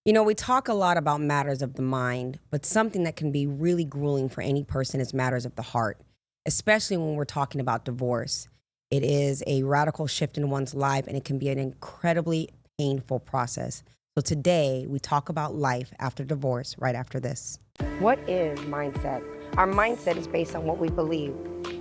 You know, we talk a lot about matters of the mind, but something that can be really grueling for any person is matters of the heart, especially when we're talking about divorce. It is a radical shift in one's life and it can be an incredibly painful process. So today, we talk about life after divorce right after this. What is mindset? Our mindset is based on what we believe,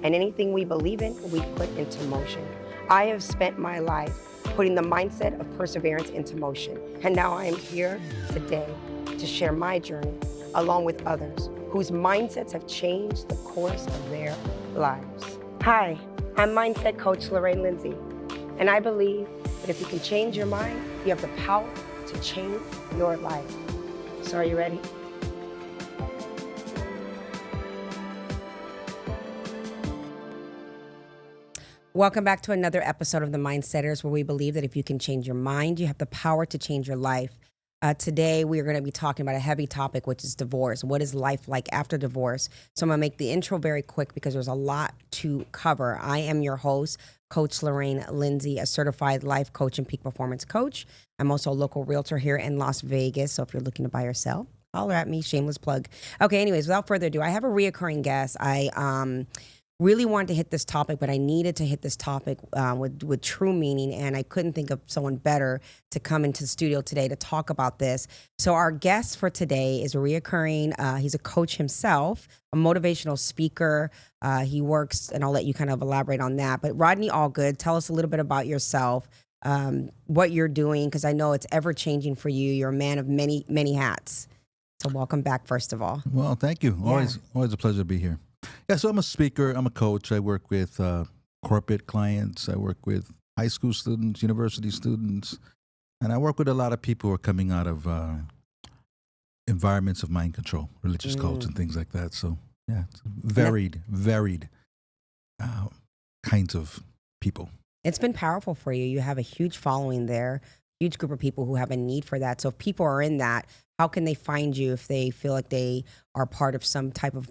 and anything we believe in, we put into motion. I have spent my life putting the mindset of perseverance into motion, and now I am here today to share my journey along with others whose mindsets have changed the course of their lives. Hi, I'm mindset coach Lorraine Lindsey, and I believe that if you can change your mind, you have the power to change your life. So are you ready? Welcome back to another episode of The Mindsetters, where we believe that if you can change your mind, you have the power to change your life. Today, we are going to be talking about a heavy topic, which is divorce. What is life like after divorce? So I'm going to make the intro very quick because there's a lot to cover. I am your host, Coach Lorraine Lindsey, a certified life coach and peak performance coach. I'm also a local realtor here in Las Vegas. So if you're looking to buy or sell, holler at me, shameless plug. Okay, anyways, without further ado, I have a reoccurring guest. I really wanted to hit this topic, but I needed to hit this topic with true meaning, and I couldn't think of someone better to come into the studio today to talk about this. So our guest for today is a reoccurring, he's a coach himself, a motivational speaker. He works, and I'll let you kind of elaborate on that. But Rodney Allgood, tell us a little bit about yourself, what you're doing, because I know it's ever-changing for you. You're a man of many, many hats. So welcome back, first of all. Well, thank you. Yeah. Always a pleasure to be here. Yeah, so I'm a speaker. I'm a coach. I work with corporate clients. I work with high school students, university students, and I work with a lot of people who are coming out of environments of mind control, religious cults, and things like that. So yeah, it's varied kinds of people. It's been powerful for you. You have a huge following there, huge group of people who have a need for that. So if people are in that, how can they find you if they feel like they are part of some type of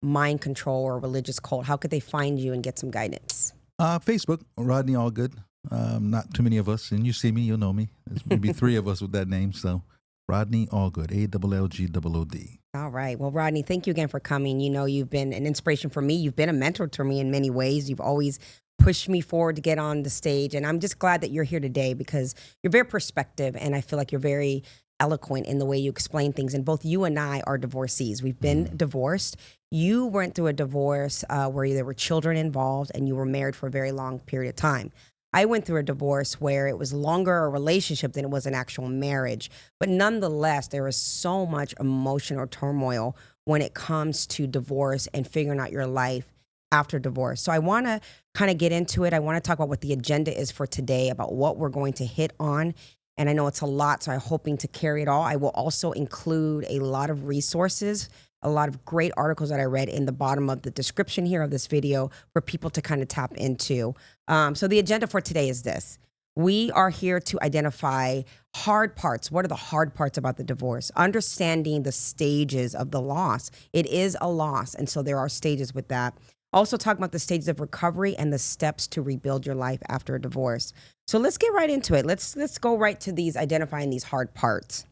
mind control or religious cult? How could they find you and get some guidance? Facebook, Rodney Allgood. Not too many of us, and you see me, you'll know me. There's maybe three of us with that name. So Rodney Allgood, ALLGOOD. All right. Well, Rodney, thank you again for coming. You know, you've been an inspiration for me. You've been a mentor to me in many ways. You've always pushed me forward to get on the stage. And I'm just glad that you're here today because you're very perspective. And I feel like you're very eloquent in the way you explain things. And both you and I are divorcees. We've been divorced. You went through a divorce where there were children involved and you were married for a very long period of time. I went through a divorce where it was longer a relationship than it was an actual marriage. But nonetheless, there is so much emotional turmoil when it comes to divorce and figuring out your life after divorce. So I want to kind of get into it. I want to talk about what the agenda is for today, about what we're going to hit on. And I know it's a lot, so I'm hoping to carry it all. I will also include a lot of resources, a lot of great articles that I read in the bottom of the description here of this video for people to kind of tap into. So the agenda for today is this. We are here to identify hard parts. What are the hard parts about the divorce? Understanding the stages of the loss. It is a loss, and so there are stages with that. Also talk about the stages of recovery and the steps to rebuild your life after a divorce. So let's get right into it. Let's go right to these identifying these hard parts.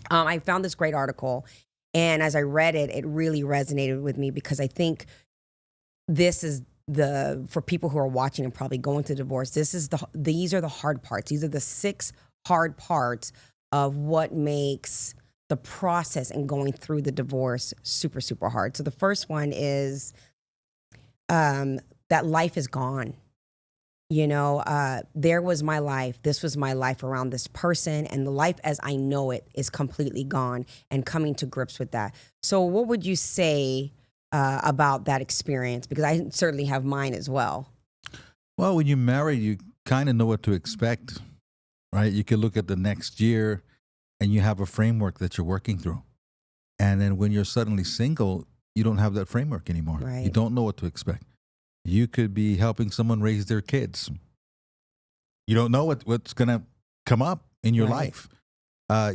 I found this great article, and as I read it, it really resonated with me because I think this is for people who are watching and probably going through divorce. These are the hard parts. These are the 6 hard parts of what makes the process and going through the divorce super, super hard. So the first one is that life is gone. You know, there was my life. This was my life around this person, and the life as I know it is completely gone, and coming to grips with that. So what would you say about that experience? Because I certainly have mine as well. Well, when you're married, you kind of know what to expect, right? You can look at the next year and you have a framework that you're working through. And then when you're suddenly single, you don't have that framework anymore. Right. You don't know what to expect. You could be helping someone raise their kids. You don't know what's going to come up in your life.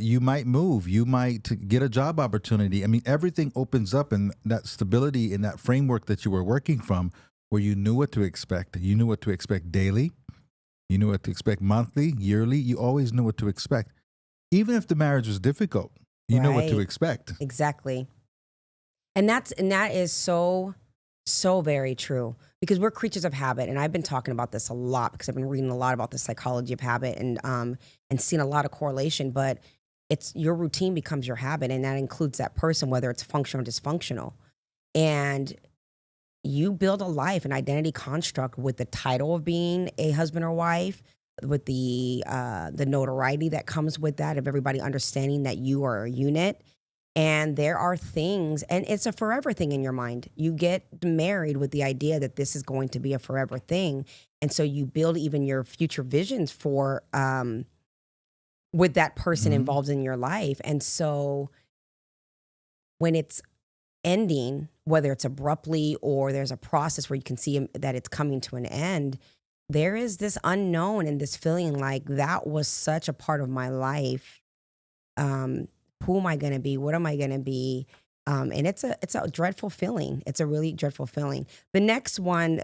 You might move. You might get a job opportunity. I mean, everything opens up, and that stability in that framework that you were working from, where you knew what to expect. You knew what to expect daily. You knew what to expect monthly, yearly. You always knew what to expect. Even if the marriage was difficult, you know what to Right. expect. Exactly. And that is so very true because we're creatures of habit, and I've been talking about this a lot because I've been reading a lot about the psychology of habit and seeing a lot of correlation. But it's your routine becomes your habit, and that includes that person, whether it's functional or dysfunctional. And you build a life, an identity construct with the title of being a husband or wife, with the notoriety that comes with that of everybody understanding that you are a unit. And there are things, and it's a forever thing in your mind. You get married with the idea that this is going to be a forever thing, and so you build even your future visions for with that person Mhm. involved in your life. And so when it's ending, whether it's abruptly or there's a process where you can see that it's coming to an end, there is this unknown and this feeling like that was such a part of my life. Um, who am I going to be? What am I going to be? And it's a dreadful feeling. It's a really dreadful feeling. The next one,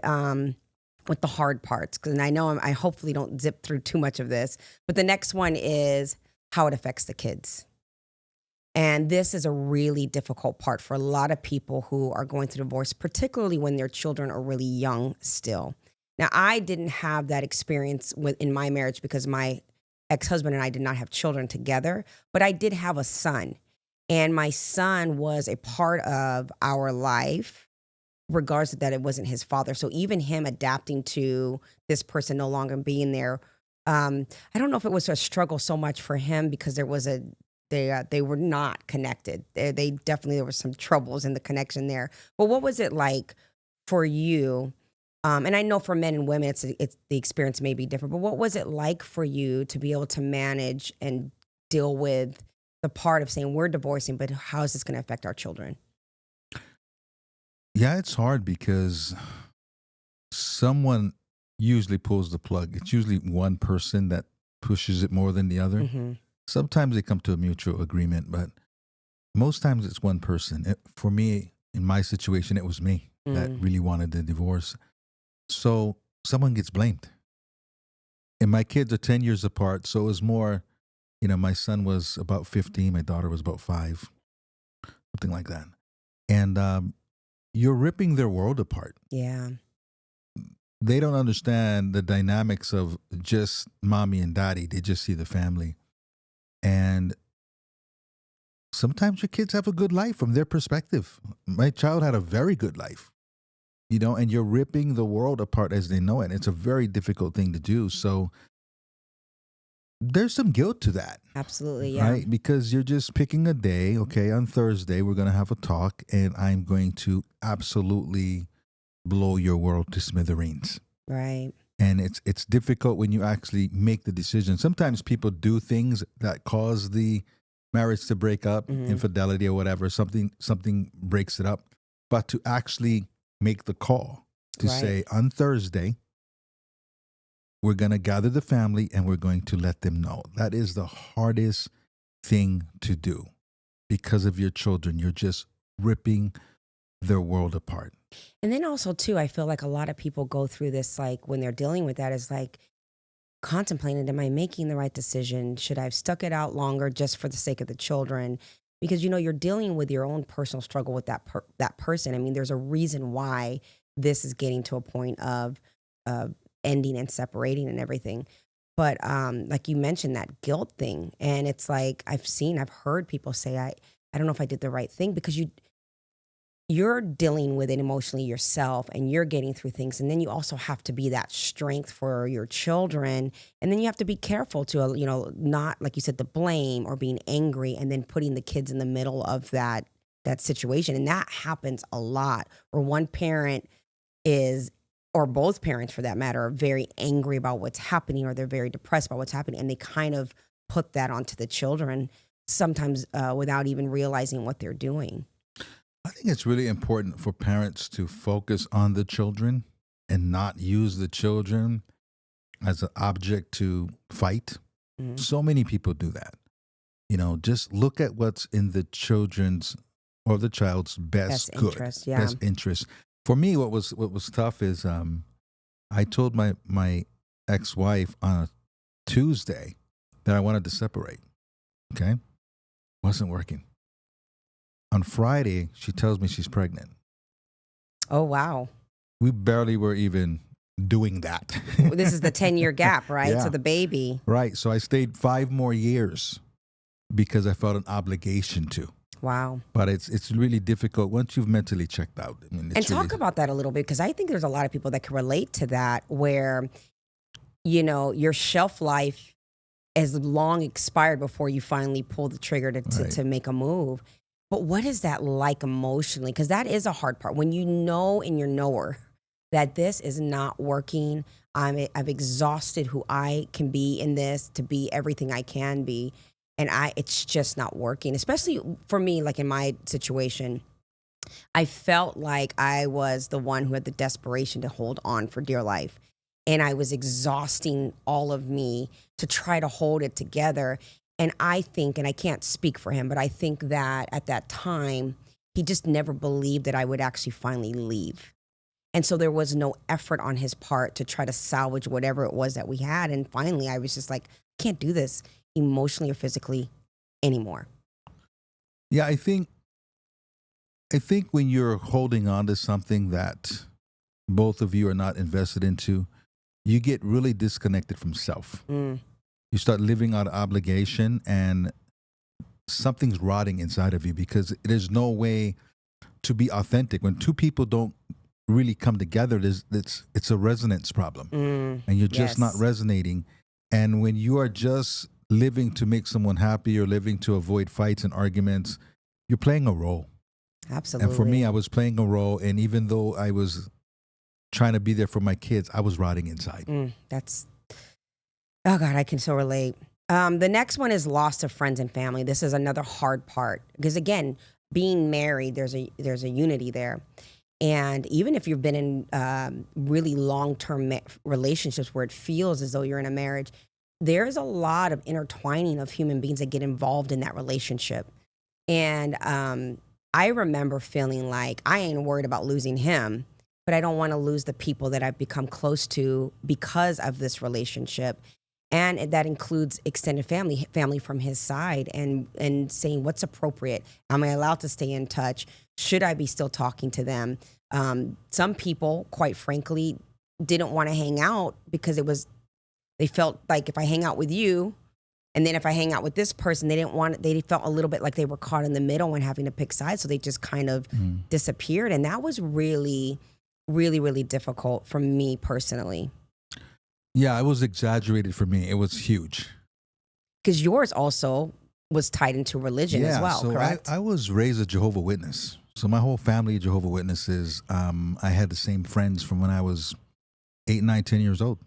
with the hard parts, because I know I hopefully don't zip through too much of this, but the next one is how it affects the kids. And this is a really difficult part for a lot of people who are going through divorce, particularly when their children are really young still. Now, I didn't have that experience in my marriage because my ex-husband and I did not have children together, but I did have a son. And my son was a part of our life, regardless of that it wasn't his father. So even him adapting to this person no longer being there, I don't know if it was a struggle so much for him because they were not connected. They definitely there were some troubles in the connection there. But what was it like for you? And I know for men and women, it's the experience may be different. But what was it like for you to be able to manage and deal with the part of saying we're divorcing, but how is this going to affect our children? Yeah, it's hard because someone usually pulls the plug. It's usually one person that pushes it more than the other. Hmm. Sometimes they come to a mutual agreement, but most times it's one person. For me, in my situation, it was me that Mm. really wanted the divorce. So someone gets blamed. And my kids are 10 years apart. So it was more, my son was about 15, my daughter was about 5, something like that. And you're ripping their world apart. Yeah. They don't understand the dynamics of just mommy and daddy. They just see the family. And sometimes your kids have a good life from their perspective. My child had a very good life, and you're ripping the world apart as they know it. It's a very difficult thing to do. So there's some guilt to that, Absolutely. Yeah. right? Because you're just picking a day. Okay, on Thursday, we're going to have a talk, and I'm going to absolutely blow your world to smithereens. Right. And it's difficult when you actually make the decision. Sometimes people do things that cause the marriage to break up, Hmm. infidelity or whatever. Something breaks it up. But to actually make the call to Right. say on Thursday, we're going to gather the family and we're going to let them know. That is the hardest thing to do because of your children. You're just ripping their world apart. And then also too, I feel like a lot of people go through this like when they're dealing with that is like contemplating, am I making the right decision? Should I have stuck it out longer just for the sake of the children? Because you're dealing with your own personal struggle with that person. I mean, there's a reason why this is getting to a point of ending and separating and everything. But like you mentioned that guilt thing, and it's like I've heard people say I don't know if I did the right thing because you're dealing with it emotionally yourself and you're getting through things, and then you also have to be that strength for your children, and then you have to be careful to not, like you said, the blame or being angry and then putting the kids in the middle of that situation. And that happens a lot where one parent is, or both parents for that matter, are very angry about what's happening, or they're very depressed about what's happening, and they kind of put that onto the children sometimes without even realizing what they're doing. I think it's really important for parents to focus on the children and not use the children as an object to fight. Mhm. So many people do that. Just look at what's in the children's or the child's Best best good, interest, yeah. best interest. For me, what was tough is I told my ex-wife on a Tuesday that I wanted to separate. Okay. Wasn't working. On Friday, she tells me she's pregnant. Oh, wow. We barely were even doing that. This is the 10-year gap, right? Yeah. So the baby. Right. So I stayed 5 more years because I felt an obligation to. Wow. But it's really difficult once you've mentally checked out. I mean, And it's talk really, about that a little bit, because I think there's a lot of people that can relate to that, where, your shelf life has long expired before you finally pull the trigger Right. to make a move. But what is that like emotionally? Because that is a hard part. When you know in your knower that this is not working, I've exhausted who I can be in this to be everything I can be, and it's just not working. Especially for me, like in my situation, I felt like I was the one who had the desperation to hold on for dear life. And I was exhausting all of me to try to hold it together. And I think, and I can't speak for him, but I think that at that time, he just never believed that I would actually finally leave. And so there was no effort on his part to try to salvage whatever it was that we had. And finally, I was just like, I can't do this emotionally or physically anymore. yeah, I think when you're holding on to something that both of you are not invested into, you get really disconnected from self. Mm, You start living out of obligation, and something's rotting inside of you because there's no way to be authentic. When two people don't really come together, it's a resonance problem, and you're just not yes, resonating. And when you are just living to make someone happy or living to avoid fights and arguments, you're playing a role. absolutely. And for me, I was playing a role, and even though I was trying to be there for my kids, I was rotting inside. That's, oh God, I can so relate. The next one is loss of friends and family. This is another hard part because, again, being married, there's a unity there, and even if you've been in really long-term relationships where it feels as though you're in a marriage, there's a lot of intertwining of human beings that get involved in that relationship. And I remember feeling like I ain't worried about losing him, but I don't want to lose the people that I've become close to because of this relationship. And that includes extended family from his side, and saying what's appropriate. Am I allowed to stay in touch? Should I be still talking to them? Some people, quite frankly, didn't want to hang out because they felt like if I hang out with you, and then if I hang out with this person, they felt a little bit like they were caught in the middle and having to pick sides. So they just kind of disappeared. And that was really, really, really difficult for me personally. Yeah, it was exaggerated for me. It was huge. Because yours also was tied into religion as well, so correct? I was raised a Jehovah's Witness. So my whole family Jehovah's Witnesses. I had the same friends from when I was 8, 9, 10 years old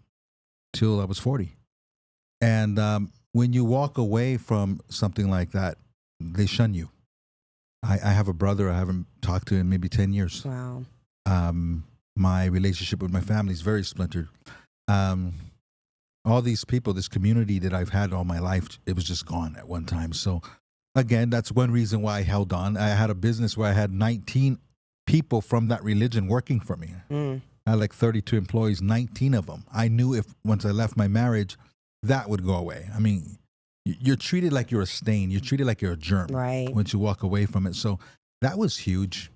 till I was 40. And when you walk away from something like that, they shun you. I have a brother I haven't talked to in maybe 10 years. Wow. My relationship with my family is very splintered. All these people, this community that I've had all my life, it was just gone at one time. So again, that's one reason why I held on. I had a business where I had 19 people from that religion working for me. I had like 32 employees, 19 of them. I knew if once I left my marriage, that would go away. I mean, you're treated like you're a stain. You're treated like you're a germ Right. once you walk away from it. So that was huge.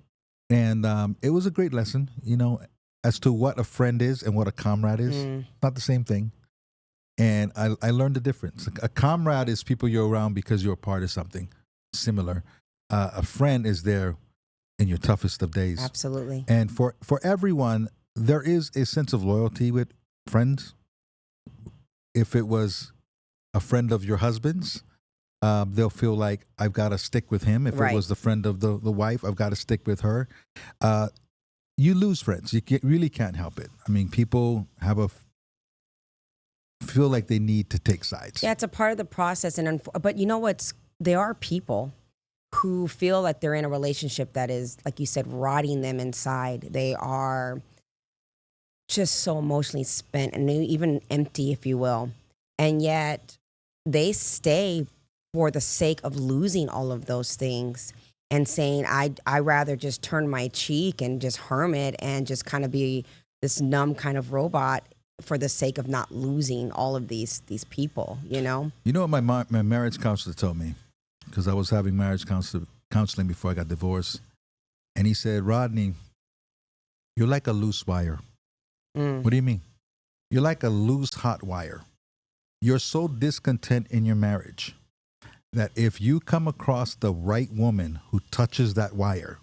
And it was a great lesson, as to what a friend is and what a comrade is. Not the same thing. And I learned the difference. A comrade is people you're around because you're a part of something similar. A friend is there in your toughest of days. Absolutely. And for everyone, there is a sense of loyalty with friends. If it was a friend of your husband's, they'll feel like I've got to stick with him. If Right. it was the friend of the wife, I've got to stick with her. You lose friends. You really can't help it. I mean, people feel like they need to take sides. Yeah, it's a part of the process. But you know what's, there are people who feel like they're in a relationship that is, like you said, rotting them inside. They are just so emotionally spent and even empty, if you will. And yet they stay for the sake of losing all of those things and saying, I rather just turn my cheek and just hermit and just kind of be this numb kind of robot for the sake of not losing all of these people, you know? You know what my marriage counselor told me? Because I was having marriage counseling before I got divorced. And he said, Rodney, you're like a loose wire. What do you mean? You're like a loose hot wire. You're so discontent in your marriage that if you come across the right woman who touches that wire,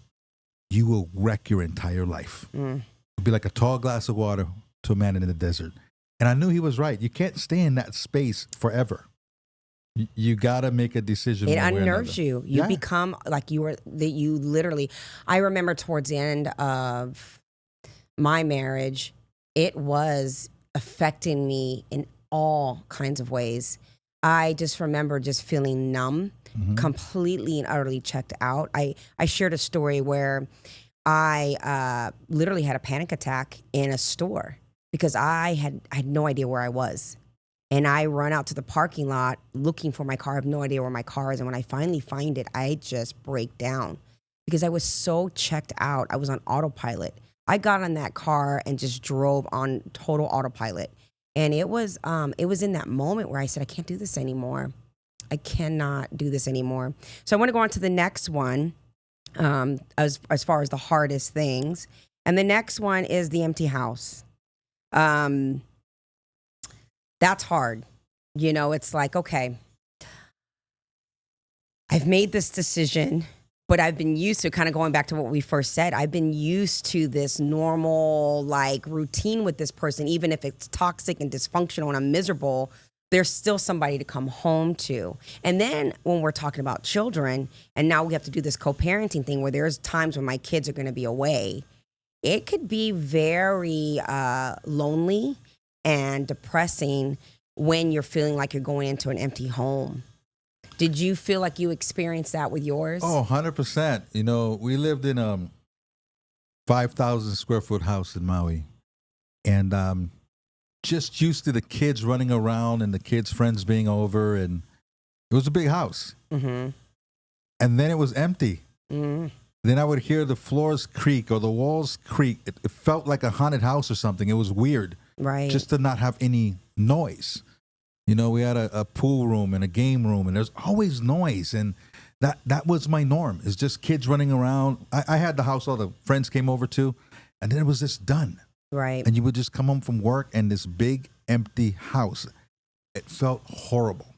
you will wreck your entire life. It'll be like a tall glass of water to a man in the desert. And I knew he was right. You can't stay in that space forever. You got to make a decision. It unnerves you. You become like you literally, I remember towards the end of my marriage, it was affecting me in all kinds of ways. I just remember just feeling numb, completely and utterly checked out. I shared a story where I literally had a panic attack in a store because I had no idea where I was. And I run out to the parking lot looking for my car. I have no idea where my car is. And when I finally find it, I just break down because I was so checked out. I was on autopilot. I got on that car and just drove on total autopilot. And it was in that moment where I said, I can't do this anymore. I cannot do this anymore. So I want to go on to the next one, as far as the hardest things. And the next one is the empty house. That's hard. You know, it's like, okay, I've made this decision, but I've been used to, kind of going back to what we first said, I've been used to this normal, like, routine with this person. Even if it's toxic and dysfunctional and I'm miserable, there's still somebody to come home to. And then when we're talking about children, and now we have to do this co-parenting thing where there's times when my kids are going to be away, it could be very lonely and depressing when you're feeling like you're going into an empty home. Did you feel like you experienced that with yours? Oh, 100%. You know, we lived in a 5,000 square foot house in Maui. And just used to the kids running around and the kids' friends being over. And it was a big house. And then it was empty. Then I would hear the floors creak or the walls creak. It felt like a haunted house or something. It was weird. Right. Just to not have any noise. You know, we had a pool room and a game room, and there's always noise. And that was my norm. It's just kids running around. I had the house all the friends came over to, and then it was just done. Right. And you would just come home from work and this big empty house. It felt horrible.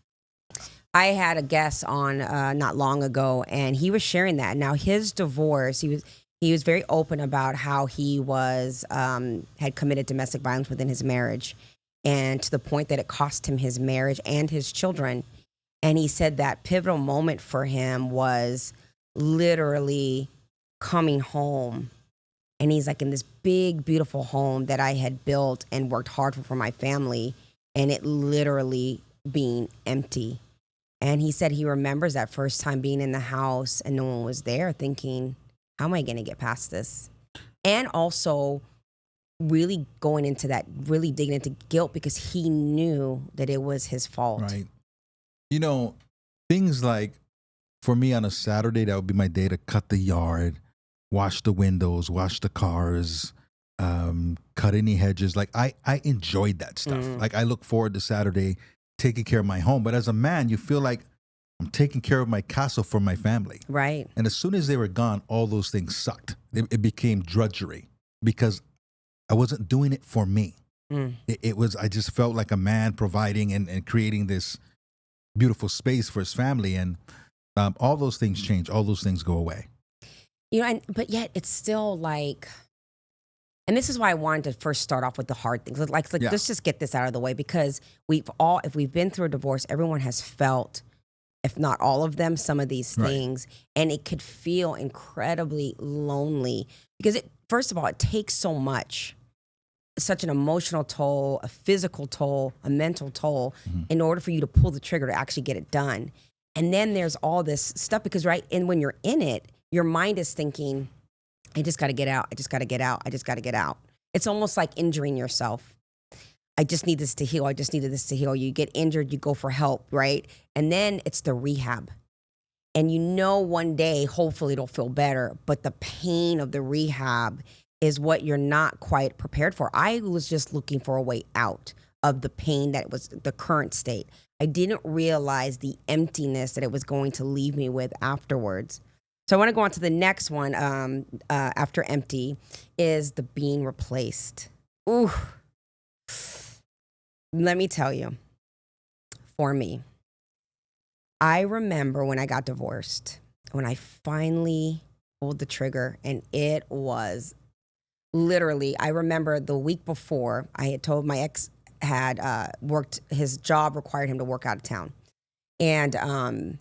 I had a guest on not long ago, and he was sharing that. Now, his divorce, he was very open about how he was had committed domestic violence within his marriage, and to the point that it cost him his marriage and his children. And he said that pivotal moment for him was literally coming home. And he's like, in this big, beautiful home that I had built and worked hard for my family, and it literally being empty. And he said he remembers that first time being in the house and no one was there, thinking, how am I going to get past this? And also really going into that, really digging into guilt because he knew that it was his fault. Right. You know, things like, for me on a Saturday, that would be my day to cut the yard, wash the windows, wash the cars, cut any hedges. Like, I enjoyed that stuff. Like, I look forward to Saturday taking care of my home. But as a man, you feel like I'm taking care of my castle for my family. Right. And as soon as they were gone, all those things sucked. It became drudgery because I wasn't doing it for me. It was, I just felt like a man providing and creating this beautiful space for his family. And all those things change. All those things go away. You know, but yet it's still like, and this is why I wanted to first start off with the hard things. Like Yeah. Let's just get this out of the way, because if we've been through a divorce, everyone has felt, if not all of them, some of these things. Right. And it could feel incredibly lonely because first of all, it takes so much, such an emotional toll, a physical toll, a mental toll, in order for you to pull the trigger to actually get it done. And then there's all this stuff because, right, and when you're in it, your mind is thinking, I just got to get out. I just got to get out. I just got to get out. It's almost like injuring yourself. I just need this to heal. I just needed this to heal. You get injured, you go for help, right? And then it's the rehab. And you know one day, hopefully it'll feel better, but the pain of the rehab is what you're not quite prepared for. I was just looking for a way out of the pain that was the current state. I didn't realize the emptiness that it was going to leave me with afterwards. So I want to go on to the next one after empty is the being replaced. Ooh. Let me tell you, for me, I remember when I got divorced, when I finally pulled the trigger, and it was literally, I remember the week before, I had told my ex had worked, his job required him to work out of town. And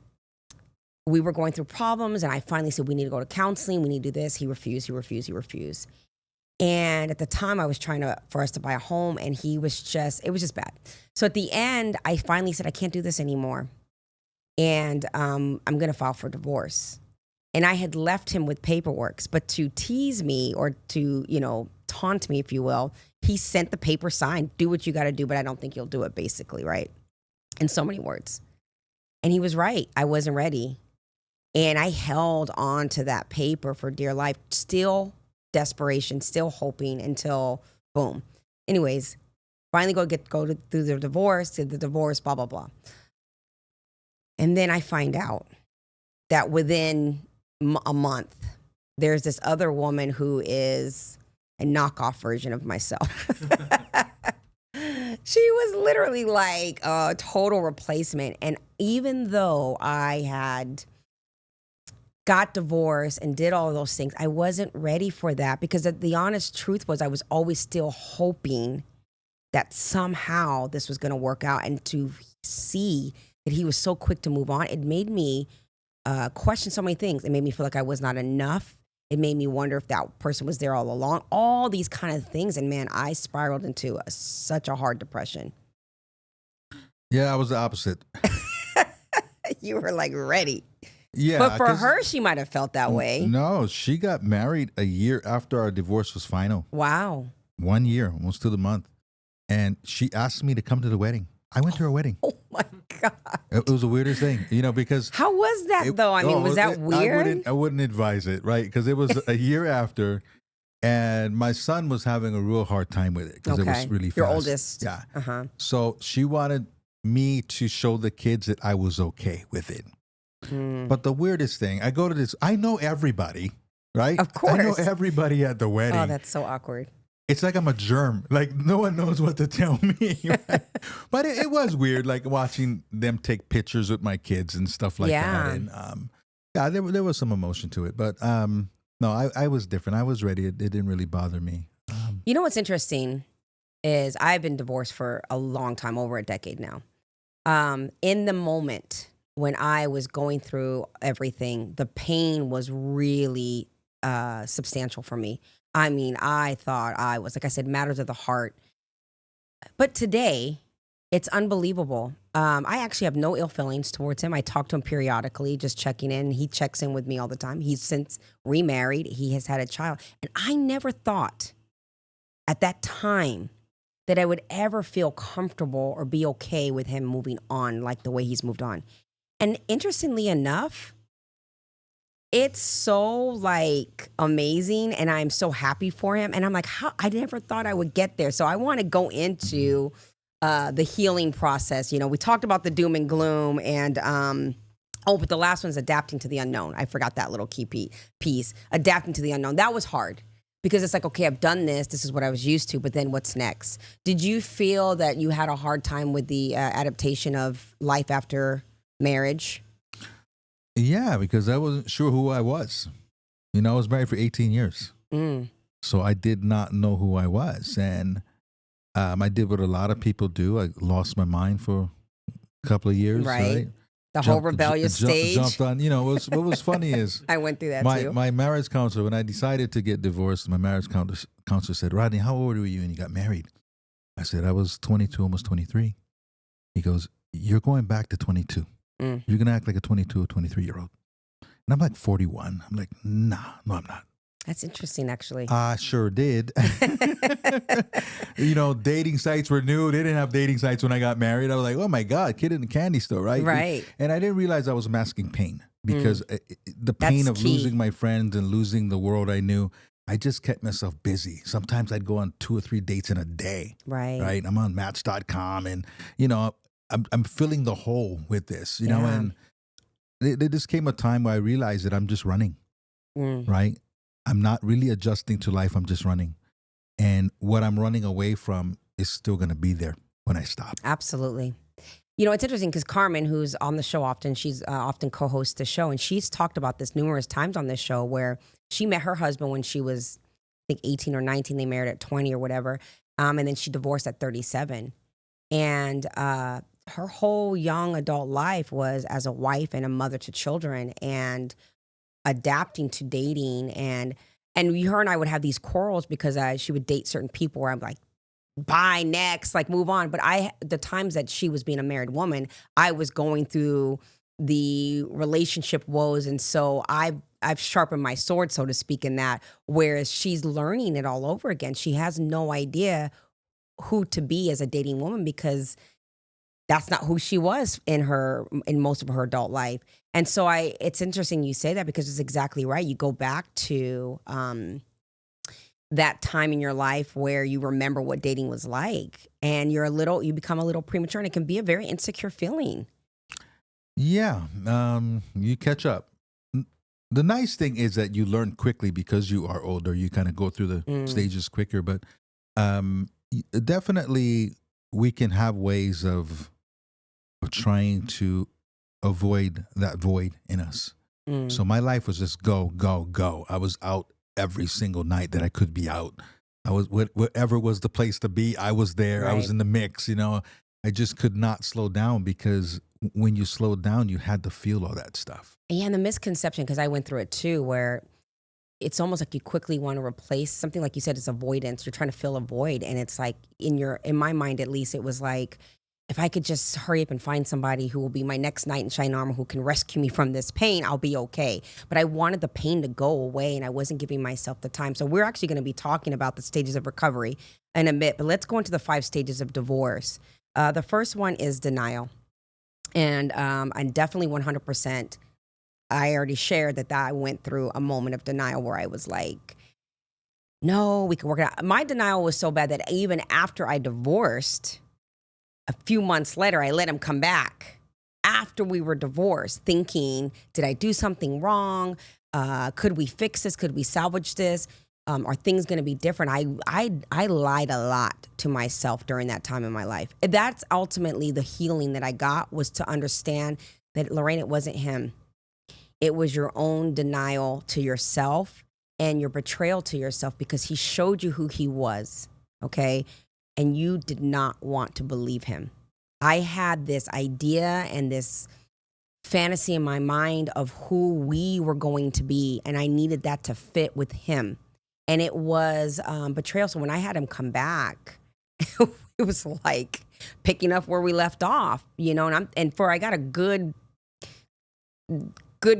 we were going through problems, and I finally said, we need to go to counseling, we need to do this. He refused. And at the time, I was trying for us to buy a home, and it was just bad. So at the end, I finally said, I can't do this anymore. And I'm going to file for divorce. And I had left him with paperwork, but to tease me or to, taunt me, if you will, he sent the paper signed, do what you got to do, but I don't think you'll do it, basically, right? In so many words. And he was right. I wasn't ready. And I held on to that paper for dear life, still desperation, still hoping until boom. Anyways, finally through the divorce, did the divorce, blah, blah, blah. And then I find out that within a month, there's this other woman who is a knockoff version of myself. She was literally like a total replacement. And even though I had got divorced and did all of those things, I wasn't ready for that, because the honest truth was I was always still hoping that somehow this was going to work out. And to see that he was so quick to move on, it made me question so many things. It made me feel like I was not enough. It made me wonder if that person was there all along. All these kind of things. And man, I spiraled into such a hard depression. Yeah, I was the opposite. You were like ready. Yeah. But for her, she might have felt that way. No, she got married a year after our divorce was final. Wow. 1 year, almost to the month. And she asked me to come to the wedding. I went to her wedding. Oh my God. It was the weirdest thing, because How was that though? I mean, was that weird? I wouldn't advise it, right? Because it was a year after, and my son was having a real hard time with it because it was really fast. Your oldest. Yeah. Uh-huh. So she wanted me to show the kids that I was okay with it. But the weirdest thing, I go to this, I know everybody, right? Of course. I know everybody at the wedding. Oh, that's so awkward. It's like I'm a germ. Like no one knows what to tell me. Right? But it was weird, like watching them take pictures with my kids and stuff like that. And there was some emotion to it. But no, I was different. I was ready. It didn't really bother me. You know what's interesting is I've been divorced for a long time, over a decade now. In the moment when I was going through everything, the pain was really substantial for me. I mean, I thought I was, like I said, matters of the heart. But today, it's unbelievable. I actually have no ill feelings towards him. I talk to him periodically, just checking in. He checks in with me all the time. He's since remarried. He has had a child. And I never thought at that time that I would ever feel comfortable or be okay with him moving on like the way he's moved on. And interestingly enough, it's so like amazing, and I'm so happy for him. And I'm like, I never thought I would get there. So I want to go into the healing process. We talked about the doom and gloom, and but the last one's adapting to the unknown. I forgot that little key piece. Adapting to the unknown. That was hard because it's like, okay, I've done this. This is what I was used to, but then what's next? Did you feel that you had a hard time with the adaptation of life after marriage? Yeah, because I wasn't sure who I was. I was married for 18 years. So I did not know who I was. And I did what a lot of people do. I lost my mind for a couple of years. Right. The whole rebellious stage. Jumped on. What was funny is I went through that too. My marriage counselor, when I decided to get divorced, my marriage counselor said, Rodney, how old were you when you got married? I said, I was 22, almost 23. He goes, you're going back to 22. You're going to act like a 22 or 23-year-old. And I'm like 41. I'm like, no, I'm not. That's interesting, actually. I sure did. Dating sites were new. They didn't have dating sites when I got married. I was like, oh my God, kid in the candy store, right? Right. And I didn't realize I was masking pain because the pain of losing my friends and losing the world I knew. I just kept myself busy. Sometimes I'd go on 2 or 3 dates in a day, Right. right? I'm on Match.com, and you know, I'm filling the hole with this, you know. Yeah. And there just came a time where I realized that I'm just running, Mm. right? I'm not really adjusting to life. I'm just running, and what I'm running away from is still going to be there when I stop. Absolutely. It's interesting because Carmen, who's on the show often, she's often co-hosts the show, and she's talked about this numerous times on this show where she met her husband when she was, I think, 18 or 19. They married at 20 or whatever, and then she divorced at 37. And her whole young adult life was as a wife and a mother to children, and adapting to dating. And her and I would have these quarrels because she would date certain people where I'm like, bye, next, like move on. But the times that she was being a married woman, I was going through the relationship woes, and so I've sharpened my sword, so to speak, in that. Whereas she's learning it all over again. She has no idea who to be as a dating woman because that's not who she was in most of her adult life. And so it's interesting you say that because it's exactly right. You go back to that time in your life where you remember what dating was like, and you become a little premature, and it can be a very insecure feeling. Yeah, you catch up. The nice thing is that you learn quickly because you are older. You kind of go through the stages quicker, but definitely we can have ways of trying to avoid that void in us. So my life was just go, go, go. I was out every single night that I could be out. I was whatever was the place to be. I was there. Right. I was in the mix. I just could not slow down because when you slowed down, you had to feel all that stuff. Yeah, and the misconception, because I went through it too, where it's almost like you quickly want to replace something, like you said, it's avoidance. You're trying to fill a void, and it's like in my mind at least, it was like, if I could just hurry up and find somebody who will be my next knight in shining armor who can rescue me from this pain, I'll be okay. But I wanted the pain to go away, and I wasn't giving myself the time. So we're actually going to be talking about the stages of recovery in a bit, but let's go into the 5 stages of divorce. The first one is denial. And I'm definitely 100%. I already shared that I went through a moment of denial where I was like, no, we can work it out. My denial was so bad that even after I divorced, a few months later, I let him come back after we were divorced, thinking, did I do something wrong? Could we fix this? Could we salvage this? Are things going to be different? I lied a lot to myself during that time in my life. That's ultimately the healing that I got, was to understand that, Lorraine, it wasn't him. It was your own denial to yourself and your betrayal to yourself, because he showed you who he was, okay? And you did not want to believe him. I had this idea and this fantasy in my mind of who we were going to be, and I needed that to fit with him. And it was betrayal. So when I had him come back, it was like picking up where we left off, and I got a good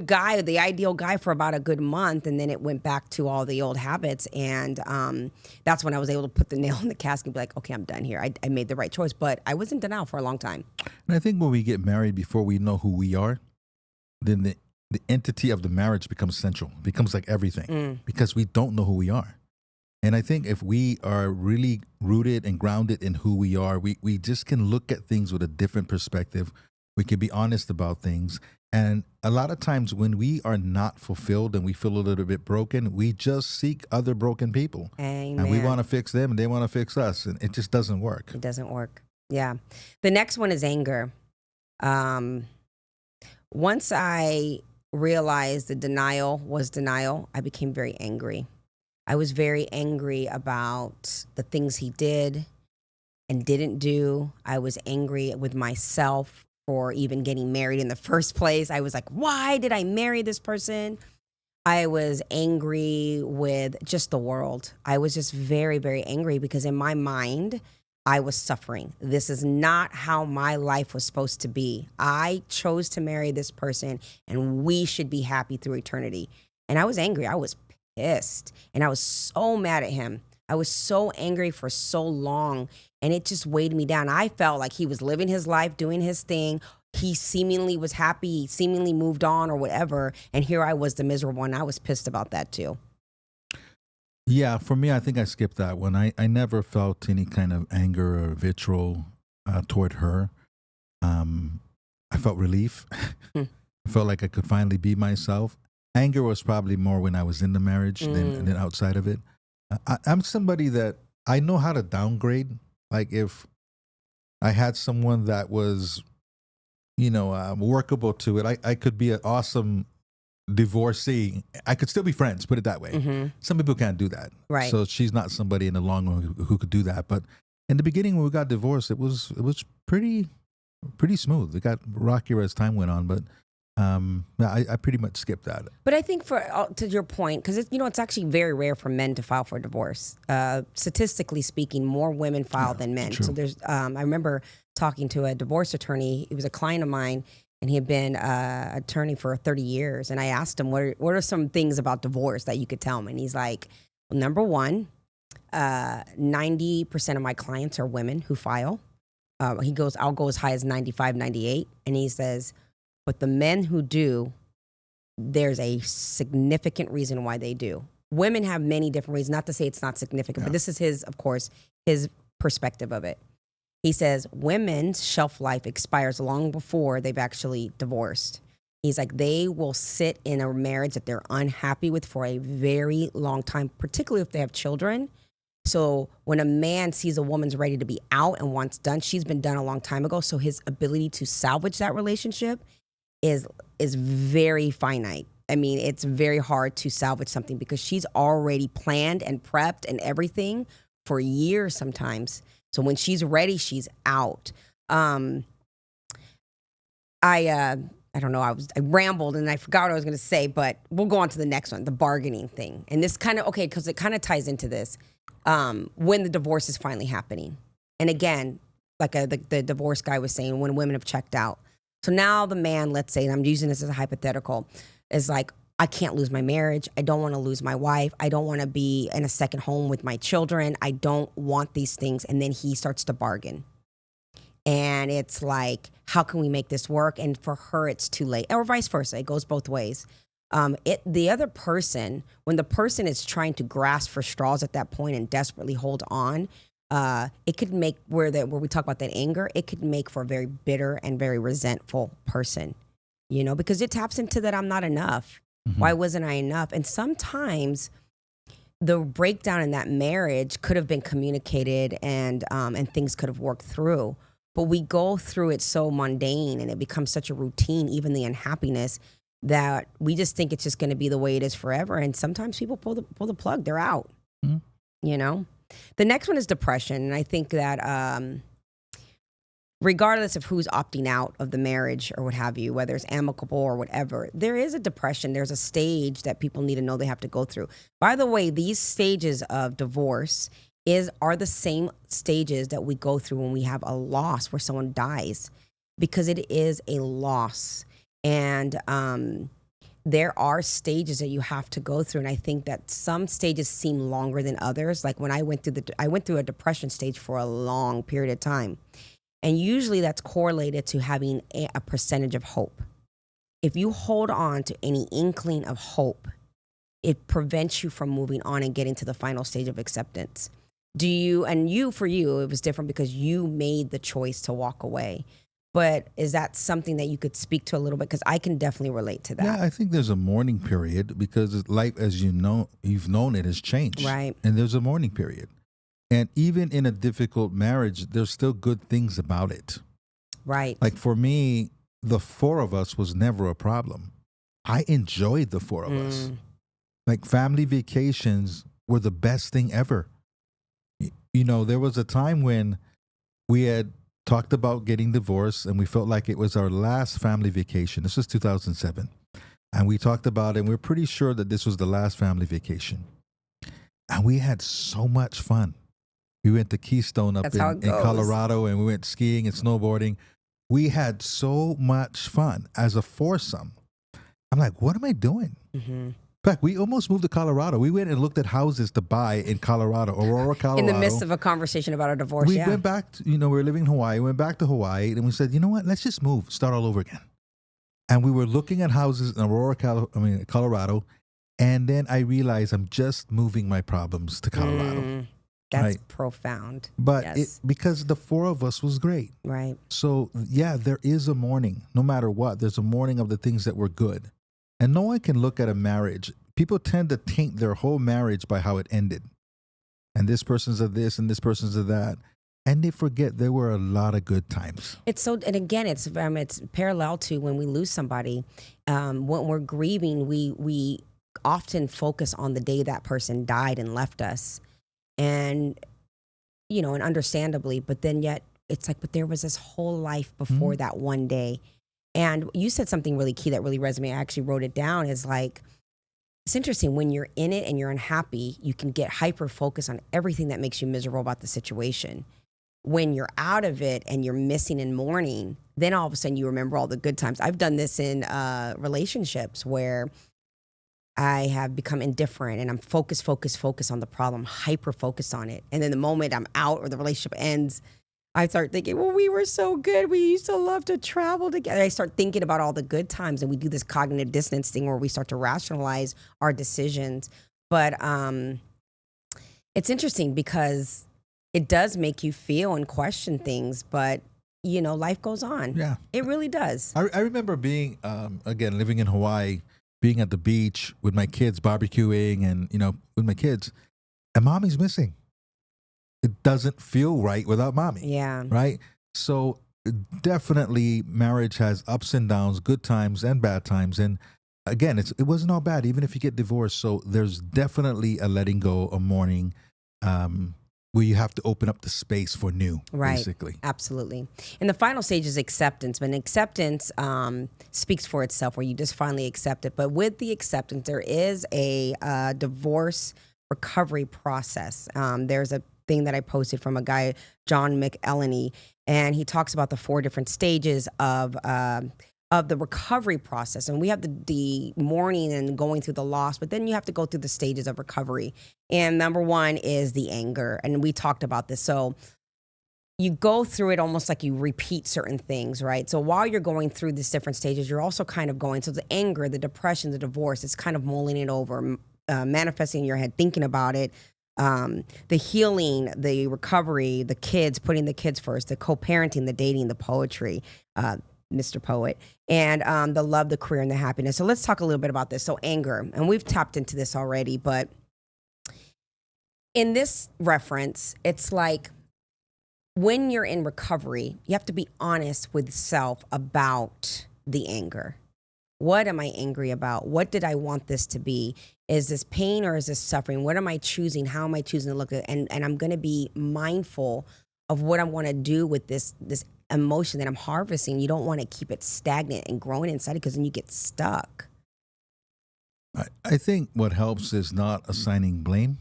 guy, the ideal guy, for about a good month, and then it went back to all the old habits, and that's when I was able to put the nail in the casket and be like, okay, I'm done here. I made the right choice, but I was in denial for a long time. And I think when we get married, before we know who we are, then the entity of the marriage becomes central, becomes like everything, because we don't know who we are. And I think if we are really rooted and grounded in who we are, we just can look at things with a different perspective. We can be honest about things. And a lot of times when we are not fulfilled and we feel a little bit broken, we just seek other broken people. Amen. And we want to fix them and they want to fix us. And it just doesn't work. It doesn't work. Yeah. The next one is anger. Once I realized the denial was denial, I became very angry. I was very angry about the things he did and didn't do. I was angry with myself for even getting married in the first place. I was like, why did I marry this person? I was angry with just the world. I was just very, very angry because in my mind, I was suffering. This is not how my life was supposed to be. I chose to marry this person, and we should be happy through eternity. And I was angry. I was pissed, and I was so mad at him. I was so angry for so long, and it just weighed me down. I felt like he was living his life, doing his thing. He seemingly was happy, he seemingly moved on or whatever, and here I was, the miserable one. I was pissed about that too. Yeah, for me, I think I skipped that one. I never felt any kind of anger or vitriol toward her. I felt relief. Hmm. I felt like I could finally be myself. Anger was probably more when I was in the marriage than outside of it. I'm somebody that I know how to downgrade. Like if I had someone that was, workable to it, I could be an awesome divorcee. I could still be friends, put it that way. Mm-hmm. Some people can't do that. Right. So she's not somebody in the long run who could do that. But in the beginning when we got divorced, it was pretty smooth. It got rockier as time went on, but I pretty much skipped that. But I think to your point, because it's actually very rare for men to file for divorce. Statistically speaking, more women file than men. True. So there's, I remember talking to a divorce attorney. He was a client of mine, and he had been attorney for 30 years. And I asked him, what are some things about divorce that you could tell me? And he's like, well, number one, 90% of my clients are women who file. He goes, I'll go as high as 95, 98. And he says, but the men who do, there's a significant reason why they do. Women have many different reasons, not to say it's not significant, but this is his perspective of it. He says women's shelf life expires long before they've actually divorced. He's like, they will sit in a marriage that they're unhappy with for a very long time, particularly if they have children. So when a man sees a woman's ready to be out and wants done, she's been done a long time ago. So his ability to salvage that relationship is very finite. I mean, it's very hard to salvage something because she's already planned and prepped and everything for years sometimes. So when she's ready, she's out. I don't know. I rambled and I forgot what I was going to say, but we'll go on to the next one, the bargaining thing. And this kind of, because it kind of ties into this. When the divorce is finally happening. And again, like the divorce guy was saying, when women have checked out. So now the man, let's say, and I'm using this as a hypothetical, is like, I can't lose my marriage. I don't want to lose my wife. I don't want to be in a second home with my children. I don't want these things. And then he starts to bargain. And it's like, how can we make this work? And for her, it's too late. Or vice versa. It goes both ways. The other person, when the person is trying to grasp for straws at that point and desperately hold on, it could make where we talk about that anger, it could make for a very bitter and very resentful person, because it taps into that I'm not enough. Mm-hmm. Why wasn't I enough? And sometimes the breakdown in that marriage could have been communicated and things could have worked through. But we go through it so mundane and it becomes such a routine, even the unhappiness, that we just think it's just going to be the way it is forever. And sometimes people pull the plug, they're out, The next one is depression. And I think that regardless of who's opting out of the marriage or what have you, whether it's amicable or whatever, there is a depression. There's a stage that people need to know they have to go through. By the way, these stages of divorce are the same stages that we go through when we have a loss where someone dies, because it is a loss. And there are stages that you have to go through. And I think that some stages seem longer than others. Like when I went through a depression stage for a long period of time. And usually that's correlated to having a percentage of hope. If you hold on to any inkling of hope, it prevents you from moving on and getting to the final stage of acceptance. For you, it was different because you made the choice to walk away. But is that something that you could speak to a little bit? Because I can definitely relate to that. Yeah, I think there's a mourning period because life, as you've known it, has changed. Right. And there's a mourning period. And even in a difficult marriage, there's still good things about it. Right. Like for me, the four of us was never a problem. I enjoyed the four of us. Like family vacations were the best thing ever. There was a time when we had talked about getting divorced and we felt like it was our last family vacation. This was 2007. And we talked about it and we're pretty sure that this was the last family vacation. And we had so much fun. We went to Keystone up in Colorado and we went skiing and snowboarding. We had so much fun as a foursome. I'm like, what am I doing? Mm-hmm. In fact, we almost moved to Colorado. We went and looked at houses to buy in Colorado, Aurora, Colorado. In the midst of a conversation about a divorce, we went back, we were living in Hawaii. We went back to Hawaii and we said, you know what? Let's just move, start all over again. And we were looking at houses in Aurora, Colorado. And then I realized I'm just moving my problems to Colorado. That's Right. profound. But Yes. because the four of us was great. Right. So, yeah, there is a mourning. No matter what, there's a mourning of the things that were good. And no one can look at a marriage. People tend to taint their whole marriage by how it ended. And this person's of this and this person's of that. And they forget there were a lot of good times. It's so, and again, it's parallel to when we lose somebody. When we're grieving, we often focus on the day that person died and left us, and and understandably, but then yet it's like, but there was this whole life before that one day. And you said something really key that really resonated. I actually wrote it down. Is like, it's interesting when you're in it and you're unhappy, you can get hyper focused on everything that makes you miserable about the situation. When you're out of it and you're missing and mourning, then all of a sudden you remember all the good times. I've done this in relationships where I have become indifferent and I'm focused on the problem, hyper focused on it. And then the moment I'm out or the relationship ends, I start thinking, well, we were so good. We used to love to travel together. I start thinking about all the good times, and we do this cognitive dissonance thing where we start to rationalize our decisions. But it's interesting because it does make you feel and question things, but life goes on. Yeah. It really does. I remember being, again, living in Hawaii, being at the beach with my kids, barbecuing and, with my kids, and mommy's missing. It doesn't feel right without mommy. Yeah. Right? So definitely marriage has ups and downs, good times and bad times. And again, it wasn't all bad, even if you get divorced. So there's definitely a letting go, a mourning, where you have to open up the space for new, Right. basically. Absolutely. And the final stage is acceptance. But acceptance speaks for itself, where you just finally accept it. But with the acceptance, there is a divorce recovery process. There's a thing that I posted from a guy, John McElhenney, and he talks about the 4 different stages of the recovery process. And we have the mourning and going through the loss, but then you have to go through the stages of recovery. And number 1 is the anger. And we talked about this. So you go through it almost like you repeat certain things, right? So while you're going through these different stages, you're also kind of going, so the anger, the depression, the divorce, it's kind of mulling it over, manifesting in your head, thinking about it. The healing, the recovery, the kids, putting the kids first, the co-parenting, the dating, the poetry, Mr. Poet, and the love, the career, and the happiness. So let's talk a little bit about this. So anger, and we've tapped into this already, but in this reference, it's like when you're in recovery, you have to be honest with self about the anger. What am I angry about? What did I want this to be? Is this pain or is this suffering? What am I choosing? How am I choosing to look at it? And I'm going to be mindful of what I want to do with this emotion that I'm harvesting. You don't want to keep it stagnant and growing inside, because then you get stuck. I think what helps is not assigning blame.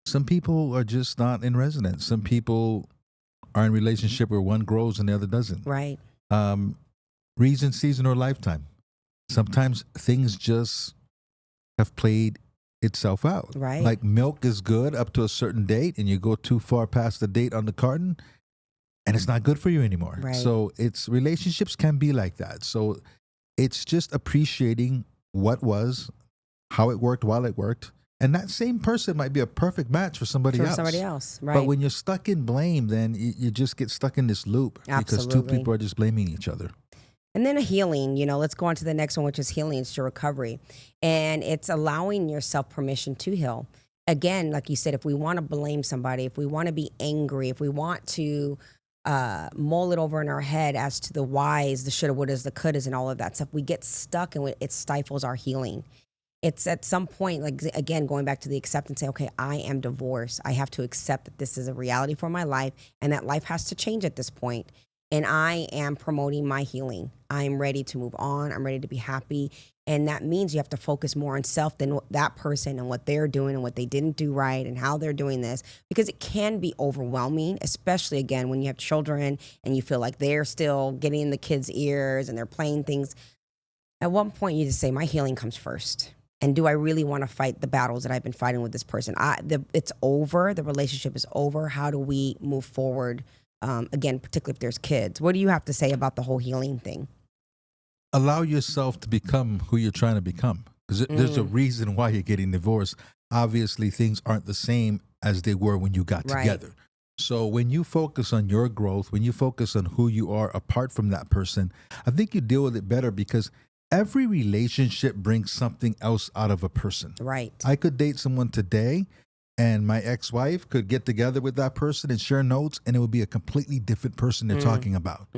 Some people are just not in resonance. Some people are in relationship where one grows and the other doesn't. Right. Reason, season, or lifetime. Sometimes things just have played itself out. Right. Like milk is good up to a certain date, and you go too far past the date on the carton, and it's not good for you anymore. Right. So relationships can be like that. So it's just appreciating what was, how it worked while it worked. And that same person might be a perfect match for somebody else. Right. But when you're stuck in blame, then you just get stuck in this loop. Because 2 Absolutely. people are just blaming each other. And then a healing, let's go on to the next one, which is healing. It's your recovery. And it's allowing yourself permission to heal. Again, like you said, if we want to blame somebody, if we want to be angry, if we want to mull it over in our head as to the whys, the shoulda, wouldas, the couldas, and all of that stuff, we get stuck and it stifles our healing. It's at some point, like, again, going back to the acceptance, say, okay, I am divorced. I have to accept that this is a reality for my life and that life has to change at this point. And I am promoting my healing. I'm ready to move on. I'm ready to be happy. And that means you have to focus more on self than that person and what they're doing and what they didn't do right and how they're doing this. Because it can be overwhelming, especially, again, when you have children and you feel like they're still getting in the kids' ears and they're playing things. At one point, you just say, my healing comes first. And do I really want to fight the battles that I've been fighting with this person? It's over. The relationship is over. How do we move forward? Again, particularly if there's kids. What do you have to say about the whole healing thing? Allow yourself to become who you're trying to become. Because there's a reason why you're getting divorced. Obviously, things aren't the same as they were when you got Right. together. So when you focus on your growth, when you focus on who you are apart from that person, I think you deal with it better because every relationship brings something else out of a person. Right. I could date someone today and my ex-wife could get together with that person and share notes and it would be a completely different person they're talking about.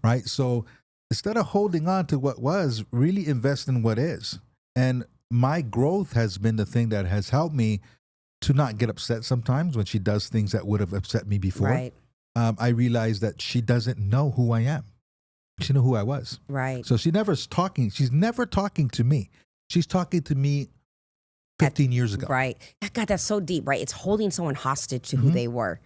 Right? So instead of holding on to what was, really invest in what is. And my growth has been the thing that has helped me to not get upset sometimes when she does things that would have upset me before. Right. I realized that she doesn't know who I am. She knew who I was. Right. So she's never talking to me. She's talking to me 15 years ago. Right. God, that's so deep, right? It's holding someone hostage to who they were.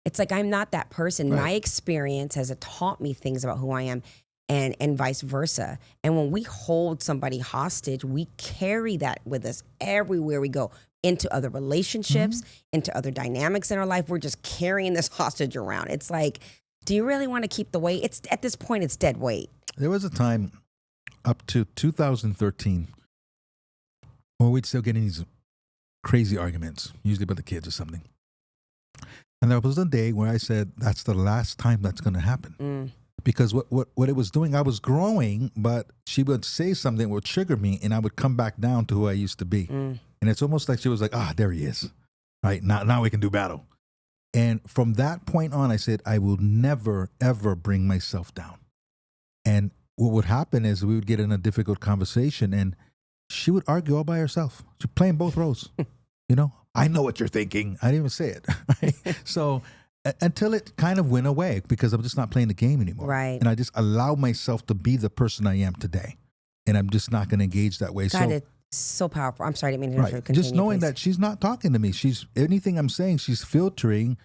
It's like, I'm not that person. Right. My experience has taught me things about who I am and vice versa. And when we hold somebody hostage, we carry that with us everywhere we go, into other relationships, into other dynamics in our life. We're just carrying this hostage around. It's like, do you really want to keep the weight? It's at this point, it's dead weight. There was a time up to 2013 where we'd still get in these crazy arguments, usually about the kids or something. And there was a day where I said, that's the last time that's going to happen. Because what it was doing, I was growing, but she would say something that would trigger me and I would come back down to who I used to be. And it's almost like she was like, there he is. Right, now we can do battle. And from that point on, I said, I will never, ever bring myself down. And what would happen is we would get in a difficult conversation and she would argue all by herself. She's playing both roles. I know what you're thinking. I didn't even say it. Right? So until it kind of went away because I'm just not playing the game anymore. Right. And I just allow myself to be the person I am today. And I'm just not going to engage that way. God, it's so powerful. I'm sorry, I didn't mean to interrupt. Right. Just knowing that she's not talking to me. Anything I'm saying, she's filtering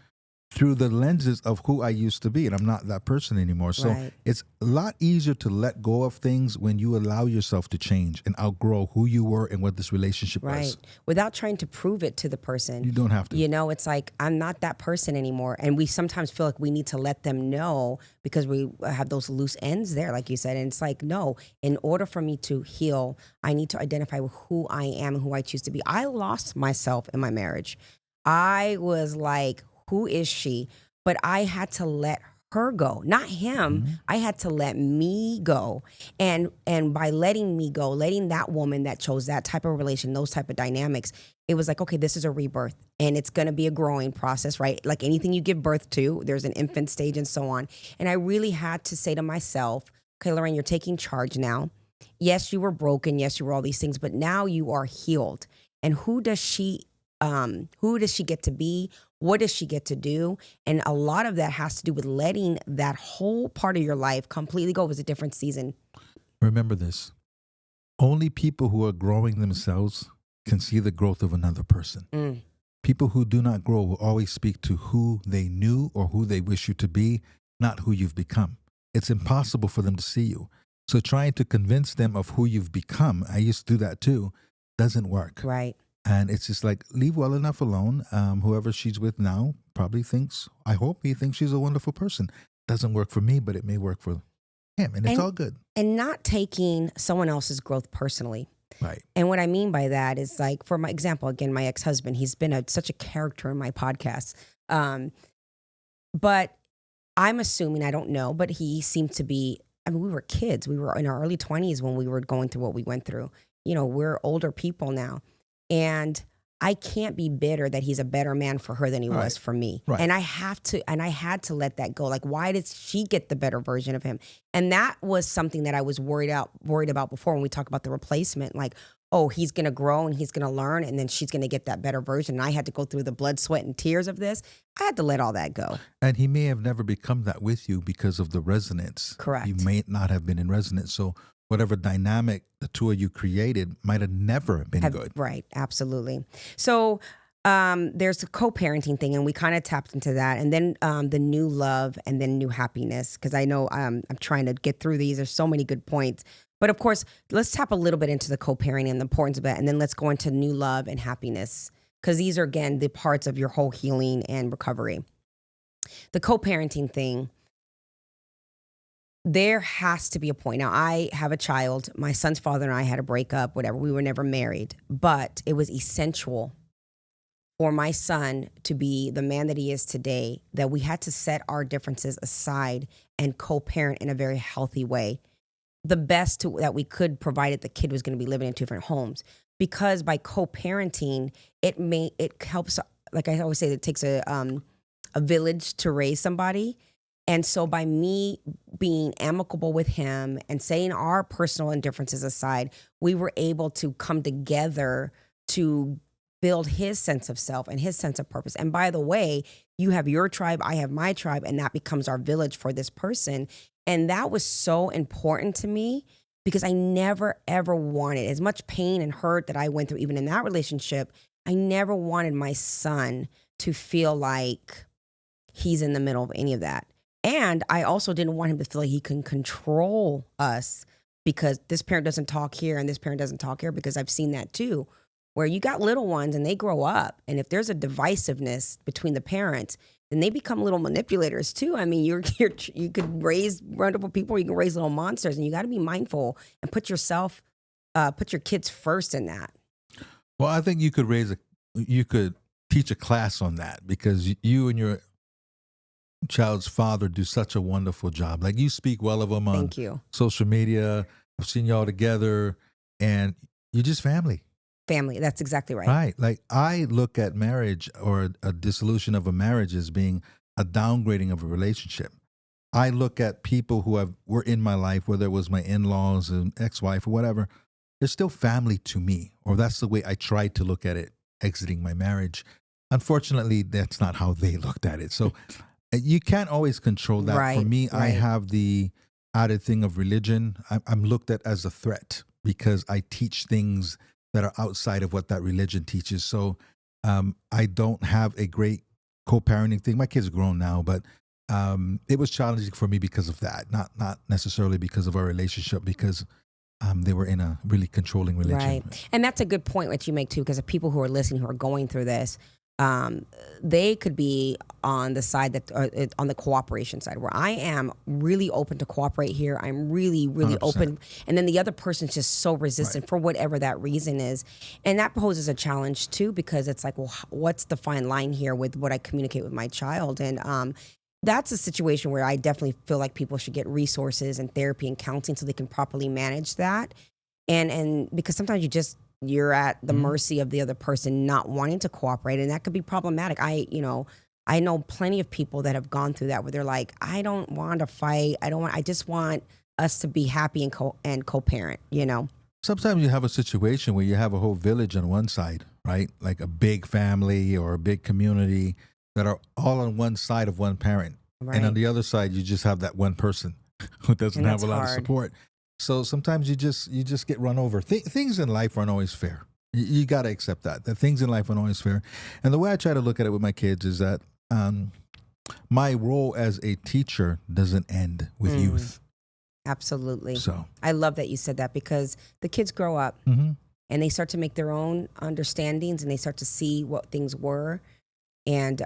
through the lenses of who I used to be, and I'm not that person anymore. So it's a lot easier to let go of things when you allow yourself to change and outgrow who you were and what this relationship was. Without trying to prove it to the person. You don't have to. It's like, I'm not that person anymore. And we sometimes feel like we need to let them know because we have those loose ends there, like you said. And it's like, no, in order for me to heal, I need to identify with who I am and who I choose to be. I lost myself in my marriage. I was like, who is she? But I had to let her go, not him. I had to let me go. And by letting me go, letting that woman that chose that type of relation, those type of dynamics, it was like, okay, this is a rebirth and it's going to be a growing process, right? Like anything you give birth to, there's an infant stage and so on. And I really had to say to myself, okay, Lorraine, you're taking charge now. Yes, you were broken. Yes, you were all these things, but now you are healed. And who does she get to be? What does she get to do? And a lot of that has to do with letting that whole part of your life completely go. It was a different season. Remember this. Only people who are growing themselves can see the growth of another person. People who do not grow will always speak to who they knew or who they wish you to be, not who you've become. It's impossible for them to see you. So trying to convince them of who you've become, I used to do that too, doesn't work. Right. And it's just like, leave well enough alone. Whoever she's with now probably I hope he thinks she's a wonderful person. Doesn't work for me, but it may work for him. And it's all good. And not taking someone else's growth personally. Right. And what I mean by that is like, for my example, again, my ex-husband, he's been such a character in my podcast. But I'm assuming, I don't know, but he seemed to be, we were kids. We were in our early 20s when we were going through what we went through. We're older people now. And I can't be bitter that he's a better man for her than he was for me. Right. And I had to let that go. Like, why did she get the better version of him? And that was something that I was worried about before when we talk about the replacement. Like, oh, he's going to grow and he's going to learn and then she's going to get that better version. And I had to go through the blood, sweat, and tears of this. I had to let all that go. And he may have never become that with you because of the resonance. Correct. You may not have been in resonance. So whatever dynamic the two of you created might have never been good. Right, absolutely. So there's a co-parenting thing, and we kind of tapped into that. And then the new love and then new happiness, because I know I'm trying to get through these. There's so many good points. But of course, let's tap a little bit into the co-parenting and the importance of that, and then let's go into new love and happiness, because these are, again, the parts of your whole healing and recovery. The co-parenting thing, There has to be a point. Now, I have a child. My son's father and I had a breakup, whatever. We were never married, but it was essential for my son to be the man that he is today, that we had to set our differences aside and co-parent in a very healthy way. The best that we could, provided the kid was going to be living in two different homes. Because by co-parenting, it helps. Like I always say, it takes a village to raise somebody. And so by me being amicable with him and setting our personal indifferences aside, we were able to come together to build his sense of self and his sense of purpose. And by the way, you have your tribe, I have my tribe, and that becomes our village for this person. And that was so important to me because I never, ever wanted, as much pain and hurt that I went through, even in that relationship, I never wanted my son to feel like he's in the middle of any of that. And I also didn't want him to feel like he can control us because this parent doesn't talk here and this parent doesn't talk here, because I've seen that too, where you got little ones and they grow up. And if there's a divisiveness between the parents, then they become little manipulators too. I mean, you could raise wonderful people, or you can raise little monsters, and you got to be mindful and put your kids first in that. Well, I think you could teach a class on that, because you and your child's father do such a wonderful job. Like, you speak well of them on Thank you. social media. I've seen y'all together, and you're just family. Family, that's exactly right. Right. Like, I look at marriage, or a dissolution of a marriage, as being a downgrading of a relationship. I look at people who were in my life, whether it was my in-laws, an ex-wife, or whatever, they're still family to me, or that's the way I tried to look at it exiting my marriage. Unfortunately, that's not how they looked at it. So you can't always control that. Right, For me, I right. have the added thing of religion. I'm looked at as a threat because I teach things that are outside of what that religion teaches. So I don't have a great co-parenting thing. My kids are grown now, but it was challenging for me because of that. Not necessarily because of our relationship, because they were in a really controlling religion. Right. And that's a good point that you make too, because of people who are listening, who are going through this, they could be on the side that, on the cooperation side, where I am really open to cooperate here. I'm really, really 100%. open. And then the other person's just so resistant for whatever that reason is. And that poses a challenge too, because it's like, well, what's the fine line here with what I communicate with my child? And, that's a situation where I definitely feel like people should get resources and therapy and counseling so they can properly manage that. And because sometimes you're at the mercy of the other person not wanting to cooperate, and that could be problematic. I know plenty of people that have gone through that, where they're like, I don't want to fight. I just want us to be happy and co-parent, Sometimes you have a situation where you have a whole village on one side, right? Like a big family or a big community that are all on one side of one parent. Right. And on the other side, you just have that one person who doesn't have a lot of support. So sometimes you just get run over. Things in life aren't always fair. You got to accept that things in life aren't always fair. And the way I try to look at it with my kids is that my role as a teacher doesn't end with youth. Absolutely. So I love that you said that, because the kids grow up and they start to make their own understandings, and they start to see what things were. And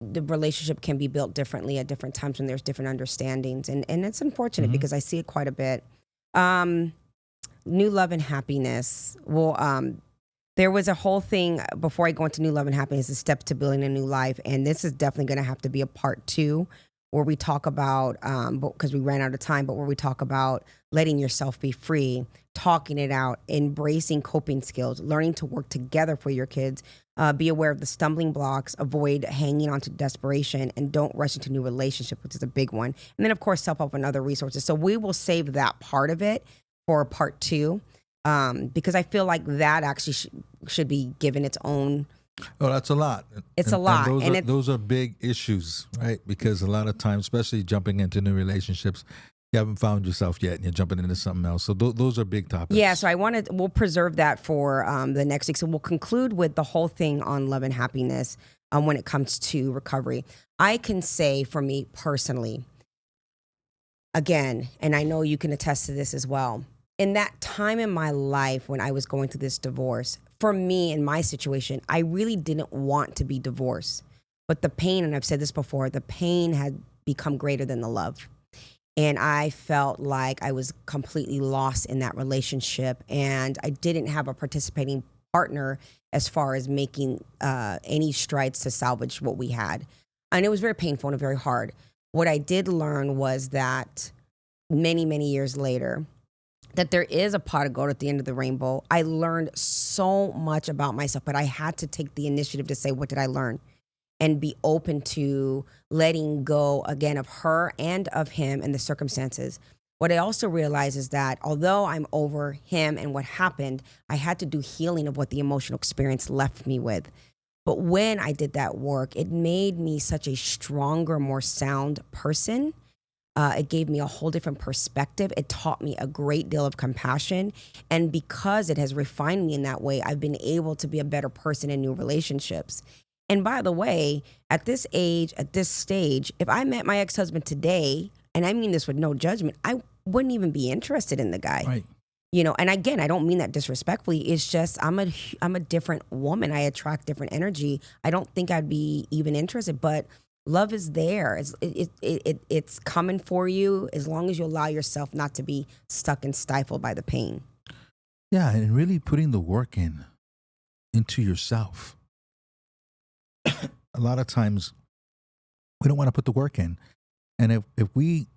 the relationship can be built differently at different times when there's different understandings. And it's unfortunate because I see it quite a bit. New love and happiness. Well, there was a whole thing before I go into new love and happiness, a step to building a new life. And this is definitely going to have to be a part 2, where we talk about, because we ran out of time, but where we talk about letting yourself be free, talking it out, embracing coping skills, learning to work together for your kids, be aware of the stumbling blocks, avoid hanging on to desperation, and don't rush into new relationships, which is a big one. And then, of course, self-help and other resources. So we will save that part of it for part 2, because I feel like that actually should be given its own. Oh, that's a lot. It's a lot. And those are big issues, right? Because a lot of times, especially jumping into new relationships, you haven't found yourself yet and you're jumping into something else. So those are big topics. Yeah, so we'll preserve that for the next week. So we'll conclude with the whole thing on love and happiness when it comes to recovery. I can say for me personally, again, and I know you can attest to this as well, in that time in my life when I was going through this divorce, for me, in my situation, I really didn't want to be divorced. But the pain, and I've said this before, the pain had become greater than the love. And I felt like I was completely lost in that relationship, and I didn't have a participating partner as far as making any strides to salvage what we had. And it was very painful and very hard. What I did learn was that many, many years later, that there is a pot of gold at the end of the rainbow. I learned so much about myself, but I had to take the initiative to say, what did I learn? And be open to letting go again of her and of him and the circumstances. What I also realized is that although I'm over him and what happened, I had to do healing of what the emotional experience left me with. But when I did that work, it made me such a stronger, more sound person. It gave me a whole different perspective. It taught me a great deal of compassion. And because it has refined me in that way, I've been able to be a better person in new relationships. And by the way, at this age, at this stage, if I met my ex-husband today, and I mean this with no judgment, I wouldn't even be interested in the guy. Right. You know, and again, I don't mean that disrespectfully. It's just I'm a different woman. I attract different energy. I don't think I'd be even interested, but love is there. It's coming for you as long as you allow yourself not to be stuck and stifled by the pain. Yeah, and really putting the work into yourself. A lot of times we don't want to put the work in. And if we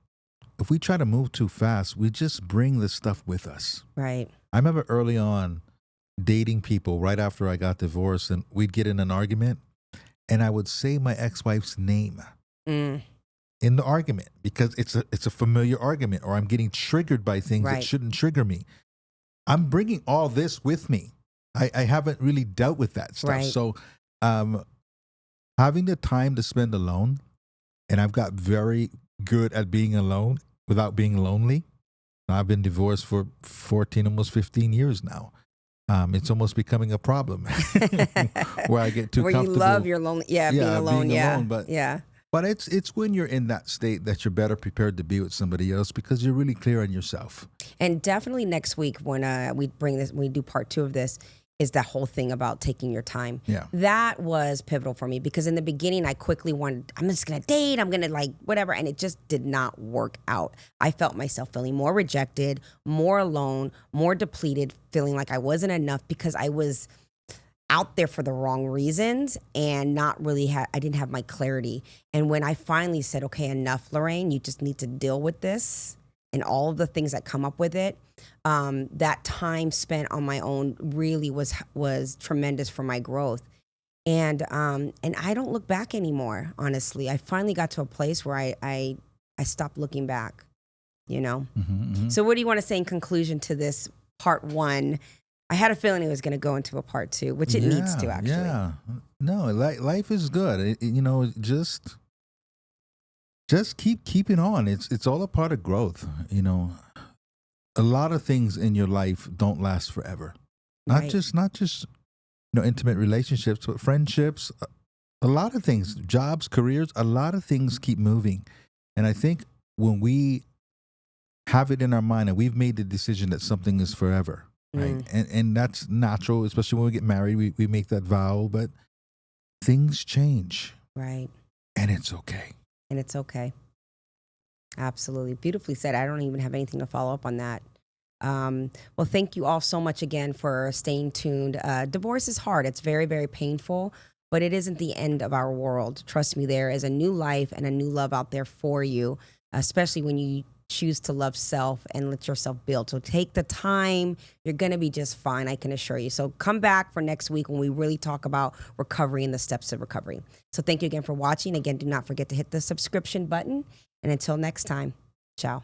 try to move too fast, we just bring this stuff with us. Right. I remember early on dating people right after I got divorced, and we'd get in an argument and I would say my ex-wife's name in the argument because it's a familiar argument, or I'm getting triggered by things that shouldn't trigger me. I'm bringing all this with me. I haven't really dealt with that stuff. Right. So having the time to spend alone, and I've got very good at being alone without being lonely. I've been divorced for 14, almost 15 years now. It's almost becoming a problem where I get too where comfortable. You love your lonely, being alone, But it's when you're in that state that you're better prepared to be with somebody else because you're really clear on yourself. And definitely next week when we do part 2 of this, is that whole thing about taking your time. Yeah. That was pivotal for me because in the beginning I quickly wanted, I'm just going to date, I'm going to like whatever. And it just did not work out. I felt myself feeling more rejected, more alone, more depleted, feeling like I wasn't enough because I was out there for the wrong reasons and not really I didn't have my clarity. And when I finally said, okay, enough, Lorraine, you just need to deal with this and all of the things that come up with it. That time spent on my own really was tremendous for my growth. And I don't look back anymore, honestly. I finally got to a place where I stopped looking back, you know? So what do you want to say in conclusion to this part 1? I had a feeling it was going to go into a part 2, which it needs to actually. Yeah. No, life is good. Just keeping on. It's all a part of growth, you know. A lot of things in your life don't last forever. Not just intimate relationships, but friendships. A lot of things, jobs, careers, a lot of things keep moving. And I think when we have it in our mind and we've made the decision that something is forever, right? And that's natural, especially when we get married, we make that vow, but things change. Right. And it's okay. And it's okay. Absolutely. Beautifully said. I don't even have anything to follow up on that. Well, thank you all so much again for staying tuned. Divorce is hard. It's very, very painful, but it isn't the end of our world. Trust me, there is a new life and a new love out there for you, especially when you choose to love self and let yourself build. So take the time. You're going to be just fine, I can assure you. So come back for next week when we really talk about recovery and the steps of recovery. So thank you again for watching. Again, do not forget to hit the subscription button. And until next time, ciao.